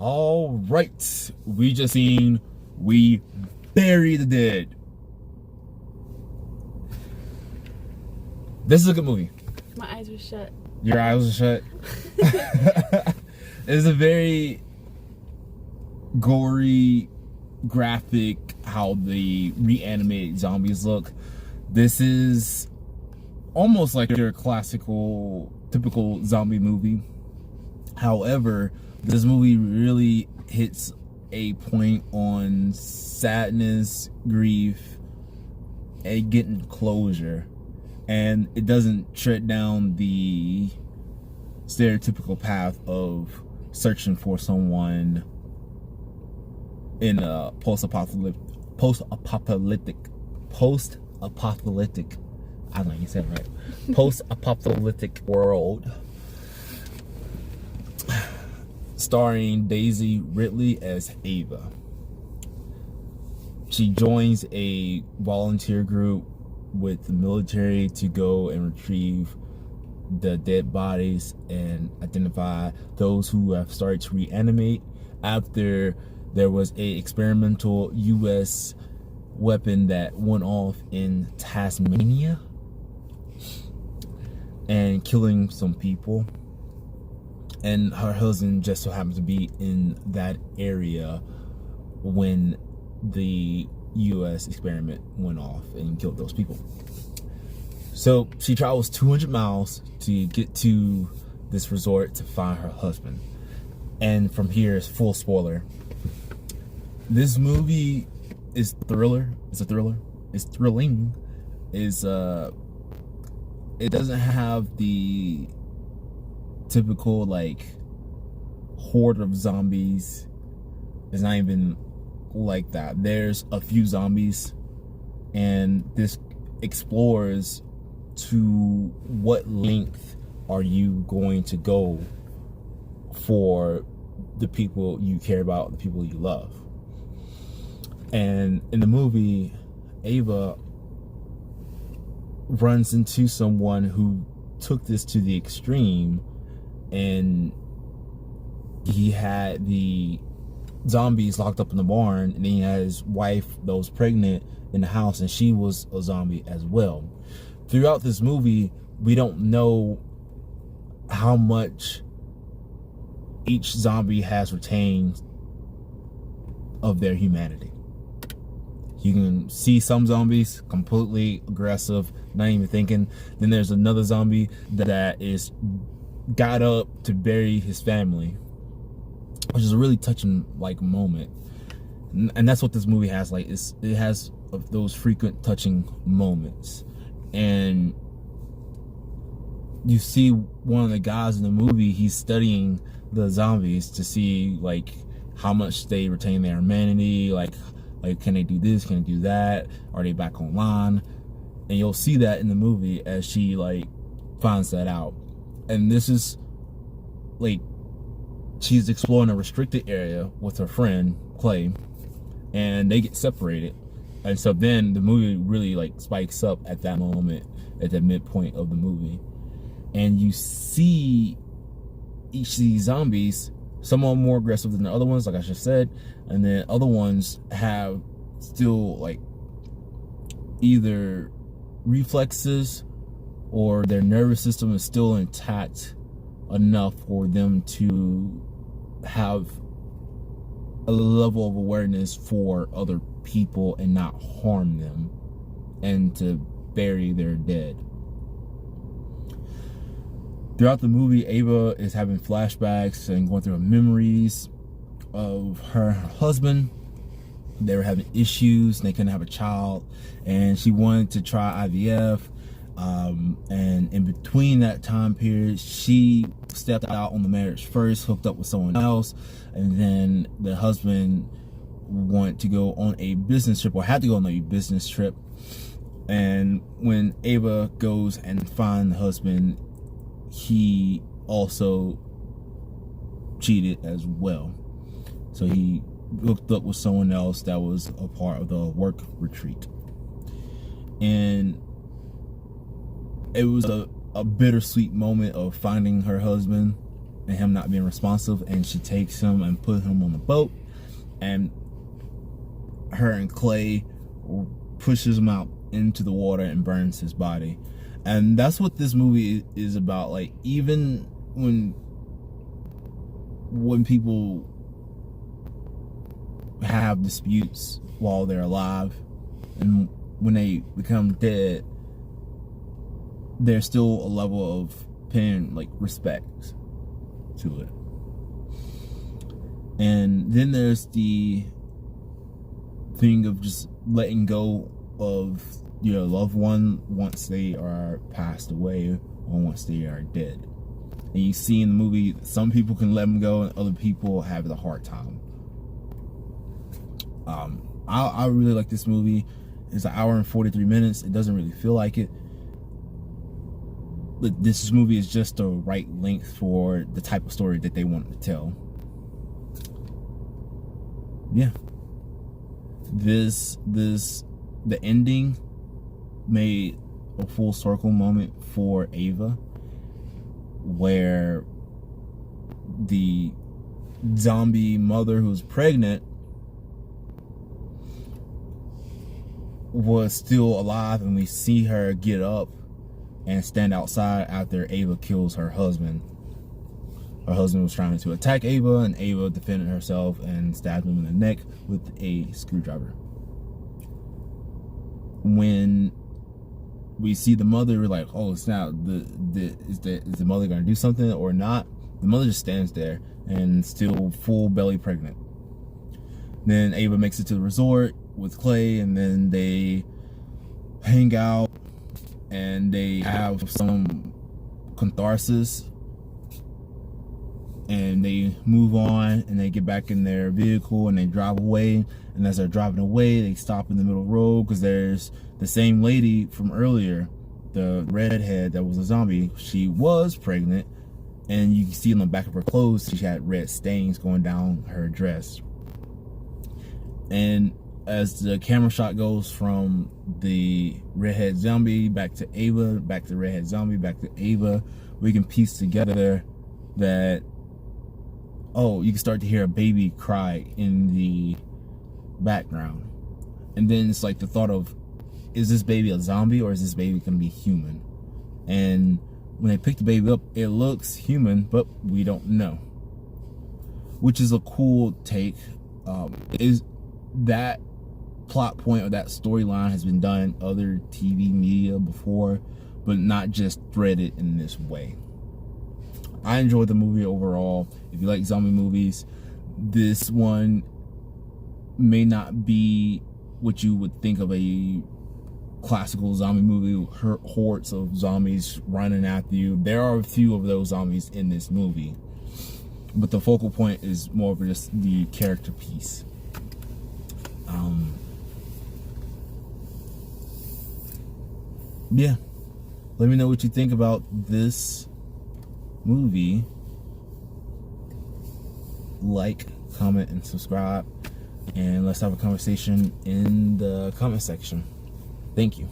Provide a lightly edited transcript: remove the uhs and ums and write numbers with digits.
All right, we just seen We Bury the Dead. This is a good movie. My eyes were shut. Your eyes were shut? It's a very gory, graphic, how the reanimated zombies look. This is almost like your classical, typical zombie movie. However, this movie really hits a point on sadness, grief, and getting closure. And it doesn't tread down the stereotypical path of searching for someone in a post-apocalyptic, I don't know, you said it right, post-apocalyptic world. Starring Daisy Ridley as Ava. She joins a volunteer group with the military to go and retrieve the dead bodies and identify those who have started to reanimate after there was a experimental U.S. weapon that went off in Tasmania and killing some people. And her husband just so happened to be in that area when the U.S. experiment went off and killed those people. So she travels 200 miles to get to this resort to find her husband. And from here is full spoiler. This movie is thriller. It's a thriller. It's thrilling. It doesn't have the typical like horde of zombies. It's not even like that. There's a few zombies, and this explores to what length are you going to go for the people you care about, the people you love. And in the movie, Ava runs into someone who took this to the extreme, and he had the zombies locked up in the barn, and then he had his wife that was pregnant in the house, and she was a zombie as well. Throughout this movie, we don't know how much each zombie has retained of their humanity. You can see some zombies completely aggressive, not even thinking. Then there's another zombie that is got up to bury his family, which is a really touching like moment. And that's what this movie has. Like it has those frequent touching moments. And you see one of the guys in the movie, he's studying the zombies to see like how much they retain their humanity, like can they do this, can they do that, are they back online? And you'll see that in the movie as she like finds that out. And this is like she's exploring a restricted area with her friend Clay, and they get separated. And so then the movie really like spikes up at that moment, at the midpoint of the movie, and you see each of these zombies, some are more aggressive than the other ones, like I just said, and then other ones have still like either reflexes or their nervous system is still intact enough for them to have a level of awareness for other people and not harm them, and to bury their dead. Throughout the movie, Ava is having flashbacks and going through her memories of her husband. They were having issues and they couldn't have a child, and she wanted to try IVF. And in between that time period, she stepped out on the marriage first, hooked up with someone else, and then the husband wanted to go on a business trip, or had to go on a business trip. And when Ava goes and finds the husband, he also cheated as well. So he hooked up with someone else that was a part of the work retreat. And it was a bittersweet moment of finding her husband and him not being responsive, and she takes him and put him on the boat, and her and Clay pushes him out into the water and burns his body. And that's what this movie is about. Like, even when people have disputes while they're alive, and when they become dead, there's still a level of paying like respect to it. And then there's the thing of just letting go of your loved one once they are passed away or once they are dead. And you see in the movie, some people can let them go and other people have a hard time. I really like this movie. It's an hour and 43 minutes. It doesn't really feel like it. But this movie is just the right length for the type of story that they want to tell. Yeah. The ending made a full circle moment for Ava, where the zombie mother who's pregnant was still alive, and we see her get up and stand outside after Ava kills her husband. Her husband was trying to attack Ava, and Ava defended herself and stabbed him in the neck with a screwdriver. When we see the mother, we're like, oh snap, is the mother gonna do something or not? The mother just stands there and still full belly pregnant. Then Ava makes it to the resort with Clay, and then they hang out and they have some catharsis, and they move on and they get back in their vehicle and they drive away. And as they're driving away, they stop in the middle of the road because there's the same lady from earlier, the redhead that was a zombie. She was pregnant, and you can see on the back of her clothes she had red stains going down her dress. And as the camera shot goes from the redhead zombie back to Ava, back to redhead zombie, back to Ava, we can piece together that, oh, you can start to hear a baby cry in the background. And then it's like the thought of, is this baby a zombie or is this baby gonna be human? And when they pick the baby up, it looks human, but we don't know, which is a cool take. Is that plot point or that storyline has been done in other TV media before, but not just threaded in this way. I enjoyed the movie overall. If you like zombie movies, this one may not be what you would think of a classical zombie movie, hordes of zombies running after you. There are a few of those zombies in this movie, but the focal point is more of just the character piece. Yeah, let me know what you think about this movie. Like, comment, and subscribe, and let's have a conversation in the comment section. Thank you.